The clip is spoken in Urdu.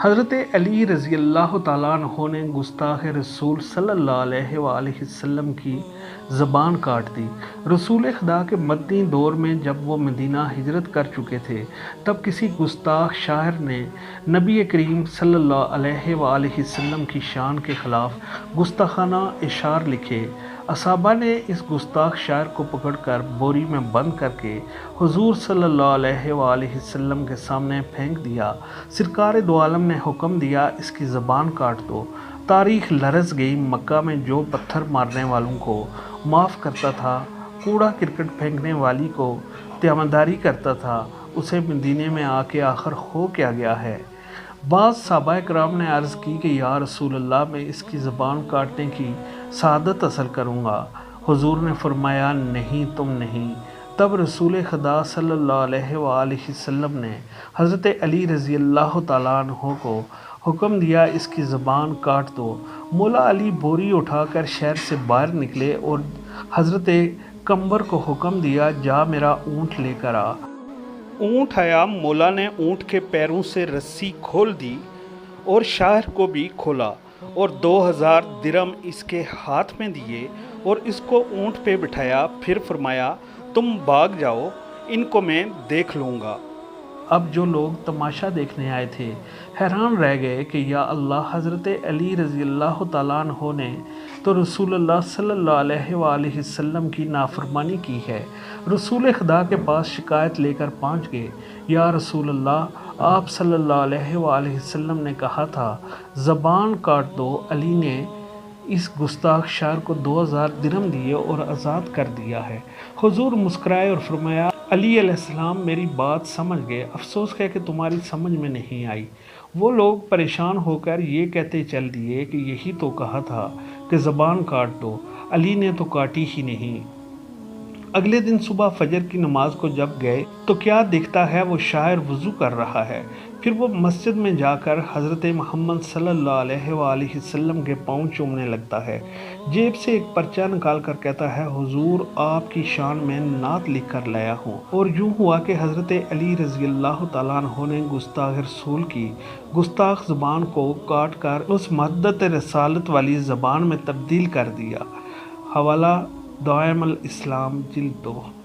حضرت علی رضی اللہ تعالیٰ عنہ نے گستاخ رسول صلی اللہ علیہ وآلہ وسلم کی زبان کاٹ دی۔ رسول خدا کے مدنی دور میں جب وہ مدینہ ہجرت کر چکے تھے، تب کسی گستاخ شاعر نے نبی کریم صلی اللہ علیہ وآلہ وسلم کی شان کے خلاف گستاخانہ اشعار لکھے۔ اصحابہ نے اس گستاخ شاعر کو پکڑ کر بوری میں بند کر کے حضور صلی اللہ علیہ وآلہ وسلم کے سامنے پھینک دیا۔ سرکار دو عالم نے حکم دیا، اس کی زبان کاٹ دو۔ تاریخ لرز گئی۔ مکہ میں جو پتھر مارنے والوں کو معاف کرتا تھا، کوڑا کرکٹ پھینکنے والی کو تیمارداری کرتا تھا، اسے مدینے میں آ کے آخر ہو کیا گیا ہے؟ بعض صحابہ کرام نے عرض کی کہ یا رسول اللہ، میں اس کی زبان کاٹنے کی سعادت حاصل کروں گا۔ حضور نے فرمایا نہیں، تم نہیں۔ تب رسول خدا صلی اللہ علیہ وآلہ وسلم نے حضرت علی رضی اللہ تعالیٰ عنہ کو حکم دیا، اس کی زبان کاٹ دو۔ مولا علی بوری اٹھا کر شہر سے باہر نکلے اور حضرت کمبر کو حکم دیا، جا میرا اونٹ لے کر آ۔ اونٹ آیا۔ مولا نے اونٹ کے پیروں سے رسی کھول دی اور شاعر کو بھی کھولا اور 2000 درم اس کے ہاتھ میں دیے اور اس کو اونٹ پہ بٹھایا۔ پھر فرمایا، تم بھاگ جاؤ، ان کو میں دیکھ لوں گا۔ اب جو لوگ تماشا دیکھنے آئے تھے حیران رہ گئے کہ یا اللہ، حضرت علی رضی اللہ تعالیٰ عنہ نے تو رسول اللہ صلی اللہ علیہ وآلہ وسلم کی نافرمانی کی ہے۔ رسول خدا کے پاس شکایت لے کر پہنچ گئے، یا رسول اللہ، آپ صلی اللہ علیہ وآلہ وسلم نے کہا تھا زبان کاٹ دو۔ علی نے اس گستاخ شاعر کو 2000 درہم دیے اور آزاد کر دیا ہے۔ حضور مسکرائے اور فرمایا، علی علیہ السلام میری بات سمجھ گئے، افسوس ہے کہ تمہاری سمجھ میں نہیں آئی۔ وہ لوگ پریشان ہو کر یہ کہتے چل دیے کہ یہی تو کہا تھا کہ زبان کاٹ دو، علی نے تو کاٹی ہی نہیں۔ اگلے دن صبح فجر کی نماز کو جب گئے تو کیا دیکھتا ہے، وہ شاعر وضو کر رہا ہے۔ پھر وہ مسجد میں جا کر حضرت محمد صلی اللہ علیہ وآلہ وسلم کے پاؤں چومنے لگتا ہے۔ جیب سے ایک پرچہ نکال کر کہتا ہے، حضور آپ کی شان میں نعت لکھ کر لایا ہوں۔ اور یوں ہوا کہ حضرت علی رضی اللہ تعالیٰ عنہ نے گستاخ رسول کی گستاخ زبان کو کاٹ کر اس مدت رسالت والی زبان میں تبدیل کر دیا۔ حوالہ دعائم الاسلام جلد 2۔